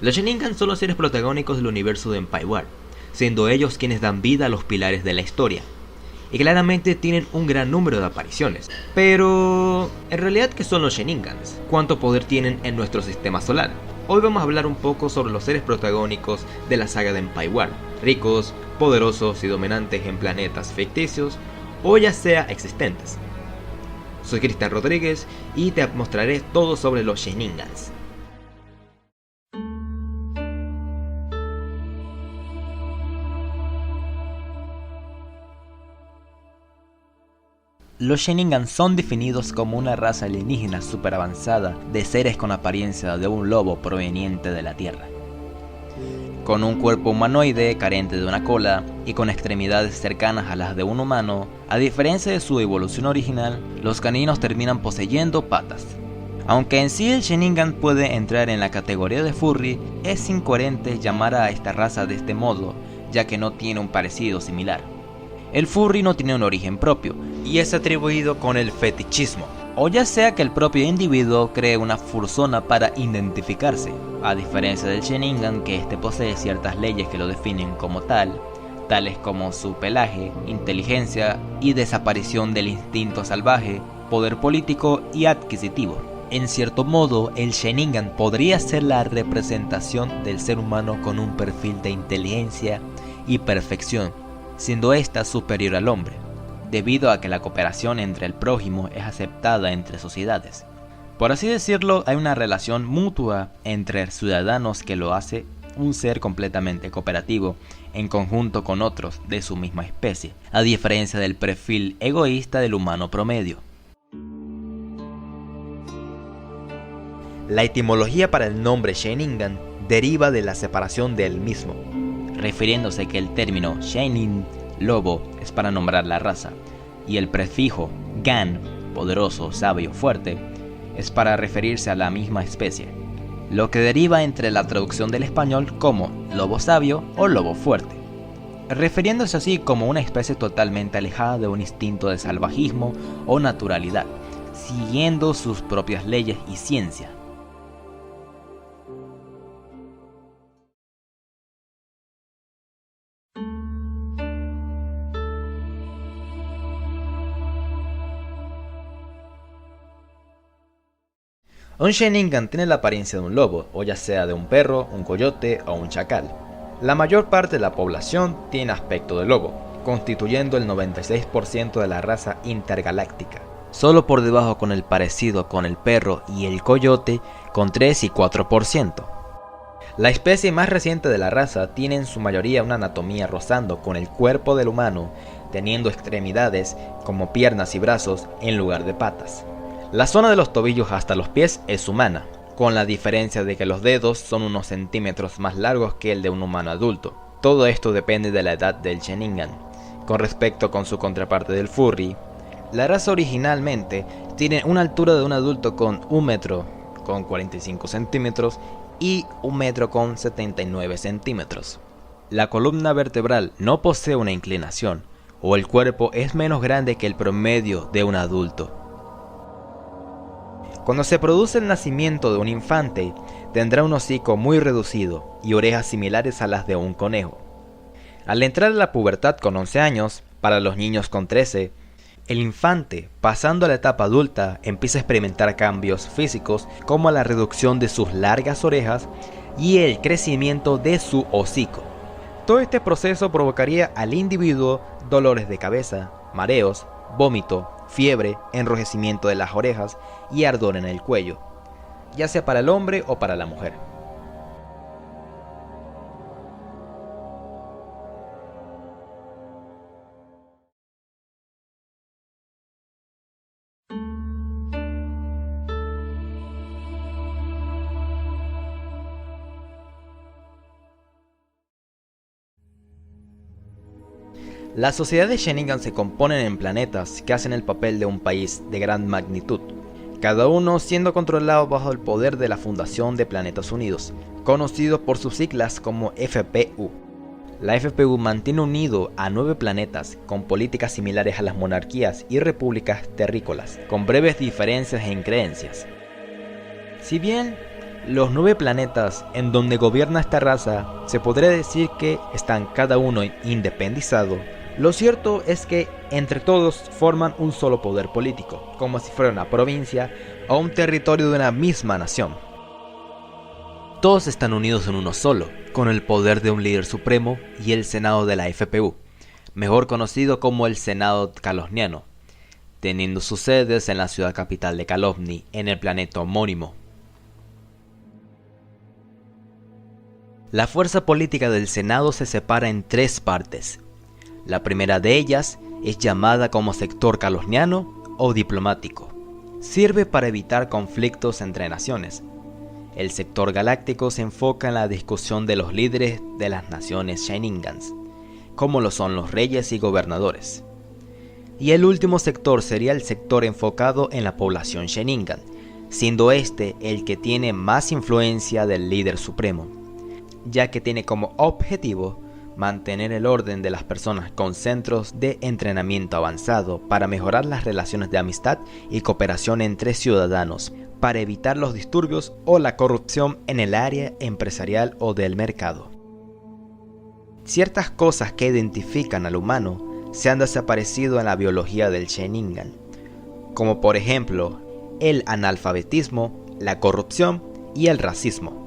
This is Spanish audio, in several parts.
Los Sharingan son los seres protagónicos del universo de Empire War, siendo ellos quienes dan vida a los pilares de la historia. Y claramente tienen un gran número de apariciones. Pero, ¿en realidad qué son los Sheningans? ¿Cuánto poder tienen en nuestro sistema solar? Hoy vamos a hablar un poco sobre los seres protagónicos de la saga de Empire War, ricos, poderosos y dominantes en planetas ficticios o ya sea existentes. Soy Cristian Rodríguez y te mostraré todo sobre los Sheningans. Los Sheningans son definidos como una raza alienígena super avanzada de seres con apariencia de un lobo proveniente de la Tierra. Con un cuerpo humanoide carente de una cola y con extremidades cercanas a las de un humano, a diferencia de su evolución original, los caninos terminan poseyendo patas. Aunque en sí el Sheningan puede entrar en la categoría de furry, es incoherente llamar a esta raza de este modo, ya que no tiene un parecido similar. El furry no tiene un origen propio y es atribuido con el fetichismo, o ya sea que el propio individuo cree una fursona para identificarse, a diferencia del Sheningan, que este posee ciertas leyes que lo definen como tal, tales como su pelaje, inteligencia y desaparición del instinto salvaje, poder político y adquisitivo. En cierto modo, el Sheningan podría ser la representación del ser humano con un perfil de inteligencia y perfección, siendo ésta superior al hombre, debido a que la cooperación entre el prójimo es aceptada entre sociedades. Por así decirlo, hay una relación mutua entre ciudadanos que lo hace un ser completamente cooperativo en conjunto con otros de su misma especie, a diferencia del perfil egoísta del humano promedio. La etimología para el nombre Sheningan deriva de la separación del mismo, refiriéndose que el término Shenin, lobo, es para nombrar la raza, y el prefijo Gan, poderoso, sabio, fuerte, es para referirse a la misma especie, lo que deriva entre la traducción del español como lobo sabio o lobo fuerte, refiriéndose así como una especie totalmente alejada de un instinto de salvajismo o naturalidad, siguiendo sus propias leyes y ciencia. Un Sheningan tiene la apariencia de un lobo, o ya sea de un perro, un coyote o un chacal. La mayor parte de la población tiene aspecto de lobo, constituyendo el 96% de la raza intergaláctica, solo por debajo con el parecido con el perro y el coyote con 3 y 4%. La especie más reciente de la raza tiene en su mayoría una anatomía rozando con el cuerpo del humano, teniendo extremidades como piernas y brazos en lugar de patas. La zona de los tobillos hasta los pies es humana, con la diferencia de que los dedos son unos centímetros más largos que el de un humano adulto. Todo esto depende de la edad del Sheningan. Con respecto con su contraparte del furry, la raza originalmente tiene una altura de un adulto con 1 metro con 45 centímetros y 1 metro con 79 centímetros. La columna vertebral no posee una inclinación, o el cuerpo es menos grande que el promedio de un adulto. Cuando se produce el nacimiento de un infante, tendrá un hocico muy reducido y orejas similares a las de un conejo. Al entrar a la pubertad con 11 años, para los niños con 13, el infante, pasando a la etapa adulta, empieza a experimentar cambios físicos como la reducción de sus largas orejas y el crecimiento de su hocico. Todo este proceso provocaría al individuo dolores de cabeza, mareos, vómito, fiebre, enrojecimiento de las orejas y ardor en el cuello, ya sea para el hombre o para la mujer. Las sociedades Sheningan se componen en planetas que hacen el papel de un país de gran magnitud, cada uno siendo controlado bajo el poder de la Fundación de Planetas Unidos, conocido por sus siglas como FPU. La FPU mantiene unido a 9 planetas con políticas similares a las monarquías y repúblicas terrícolas, con breves diferencias en creencias. Si bien Los 9 planetas en donde gobierna esta raza se podría decir que están cada uno independizado. Lo cierto es que entre todos forman un solo poder político, como si fuera una provincia o un territorio de una misma nación. Todos están unidos en uno solo, con el poder de un líder supremo y el Senado de la FPU, mejor conocido como el Senado Calosniano, teniendo sus sedes en la ciudad capital de Calovni, en el planeta homónimo. La fuerza política del Senado se separa en 3 partes. La primera de ellas es llamada como sector calosniano o diplomático. Sirve para evitar conflictos entre naciones. El sector galáctico se enfoca en la discusión de los líderes de las naciones Sheningans, como lo son los reyes y gobernadores. Y el último sector sería el sector enfocado en la población Sheningan, siendo este el que tiene más influencia del líder supremo, ya que tiene como objetivo mantener el orden de las personas con centros de entrenamiento avanzado para mejorar las relaciones de amistad y cooperación entre ciudadanos, para evitar los disturbios o la corrupción en el área empresarial o del mercado. Ciertas cosas que identifican al humano se han desaparecido en la biología del Sheningan, como por ejemplo el analfabetismo, la corrupción y el racismo.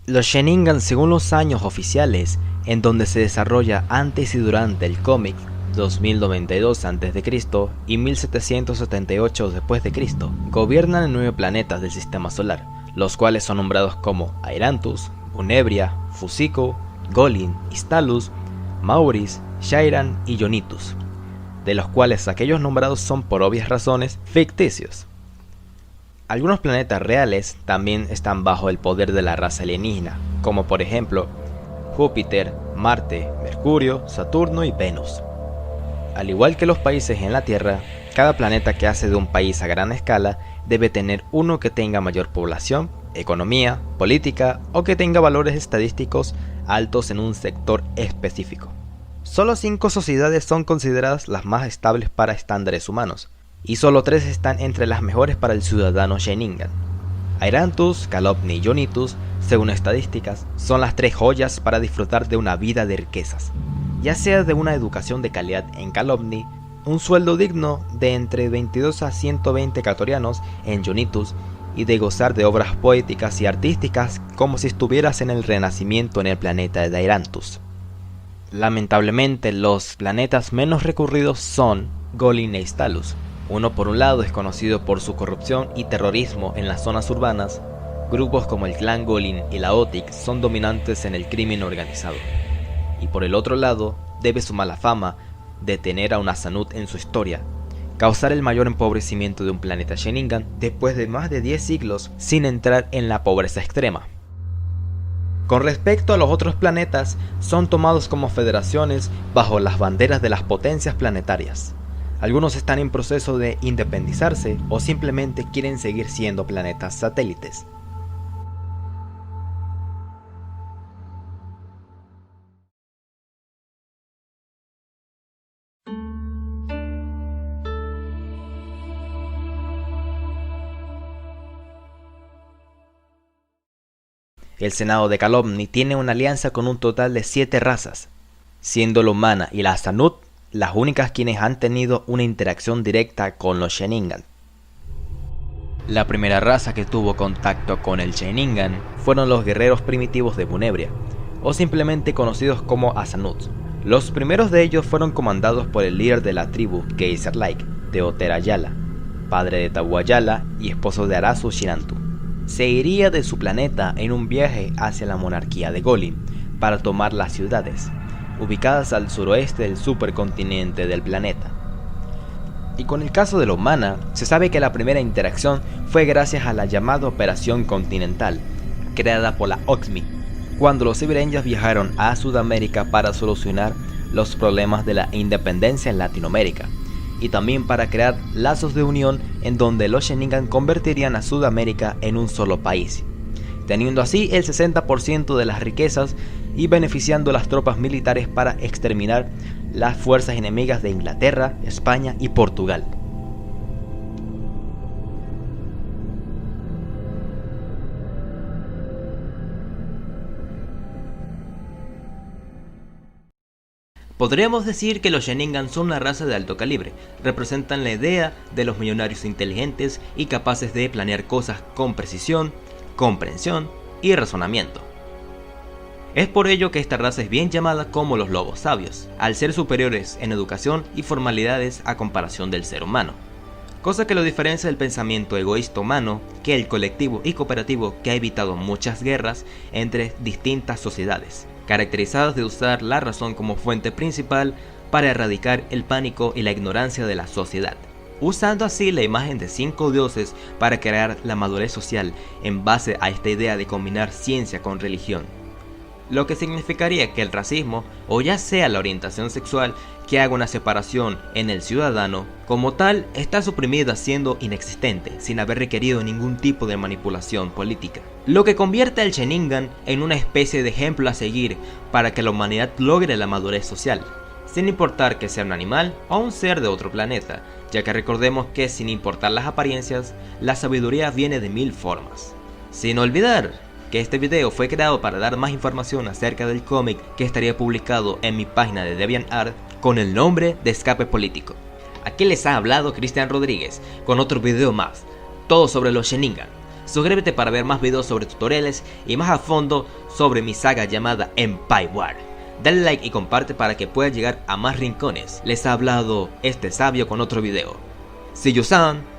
Los Sheningan, según los años oficiales en donde se desarrolla antes y durante el cómic, 2092 a.C. y 1778 después de Cristo, gobiernan en 9 planetas del sistema solar, los cuales son nombrados como Airantus, Bunebria, Fusiko, Golin, Istalus, Mauris, Shairan y Yonitus, de los cuales aquellos nombrados son por obvias razones ficticios. Algunos planetas reales también están bajo el poder de la raza alienígena, como por ejemplo Júpiter, Marte, Mercurio, Saturno y Venus. Al igual que los países en la Tierra, cada planeta que hace de un país a gran escala debe tener uno que tenga mayor población, economía, política o que tenga valores estadísticos altos en un sector específico. Solo 5 sociedades son consideradas las más estables para estándares humanos, y solo 3 están entre las mejores para el ciudadano Sheningan. Airantus, Calovni y Yonitus, según estadísticas, son las 3 joyas para disfrutar de una vida de riquezas, ya sea de una educación de calidad en Calovni, un sueldo digno de entre 22 a 120 catorianos en Yonitus, y de gozar de obras poéticas y artísticas como si estuvieras en el Renacimiento en el planeta de Airantus. Lamentablemente, los planetas menos recurridos son Golin e Istalus. Uno por un lado es conocido por su corrupción y terrorismo en las zonas urbanas. Grupos como el clan Golin y la Otik son dominantes en el crimen organizado. Y por el otro lado, debe su mala fama de tener a una Sanut en su historia, causar el mayor empobrecimiento de un planeta Sheningan después de más de 10 siglos sin entrar en la pobreza extrema. Con respecto a los otros planetas, son tomados como federaciones bajo las banderas de las potencias planetarias. Algunos están en proceso de independizarse o simplemente quieren seguir siendo planetas satélites. El Senado de Calovni tiene una alianza con un total de 7 razas, siendo la humana y la Sanut las únicas quienes han tenido una interacción directa con los Sheningan. La primera raza que tuvo contacto con el Sheningan fueron los guerreros primitivos de Bunebria, o simplemente conocidos como Asanuts. Los primeros de ellos fueron comandados por el líder de la tribu Geyser-like, Teoter Ayala, padre de Tabu Ayala y esposo de Arazu Shinantu. Se iría de su planeta en un viaje hacia la monarquía de Golin para tomar las ciudades, ubicadas al suroeste del supercontinente del planeta. Y con el caso de la humana, se sabe que la primera interacción fue gracias a la llamada Operación Continental, creada por la OXMI, cuando los Cyber Angels viajaron a Sudamérica para solucionar los problemas de la independencia en Latinoamérica, y también para crear lazos de unión en donde los Sheningan convertirían a Sudamérica en un solo país, teniendo así el 60% de las riquezas y beneficiando a las tropas militares para exterminar las fuerzas enemigas de Inglaterra, España y Portugal. Podríamos decir que los Sharingan son una raza de alto calibre, representan la idea de los millonarios inteligentes y capaces de planear cosas con precisión, comprensión y razonamiento. Es por ello que esta raza es bien llamada como los lobos sabios, al ser superiores en educación y formalidades a comparación del ser humano, cosa que lo diferencia del pensamiento egoísta humano, que el colectivo y cooperativo que ha evitado muchas guerras entre distintas sociedades, caracterizadas de usar la razón como fuente principal para erradicar el pánico y la ignorancia de la sociedad, usando así la imagen de 5 dioses para crear la madurez social en base a esta idea de combinar ciencia con religión, lo que significaría que el racismo, o ya sea la orientación sexual que haga una separación en el ciudadano, como tal está suprimida siendo inexistente, sin haber requerido ningún tipo de manipulación política, lo que convierte al Sharingan en una especie de ejemplo a seguir para que la humanidad logre la madurez social, sin importar que sea un animal o un ser de otro planeta, ya que recordemos que sin importar las apariencias, la sabiduría viene de 1000 formas. Sin olvidar que este video fue creado para dar más información acerca del cómic que estaría publicado en mi página de DeviantArt con el nombre de Escape Político. Aquí les ha hablado Cristian Rodríguez con otro video más, todo sobre los Sharingan. Suscríbete para ver más videos sobre tutoriales y más a fondo sobre mi saga llamada Empire War. Dale like y comparte para que pueda llegar a más rincones. Les ha hablado este sabio con otro video. See you soon.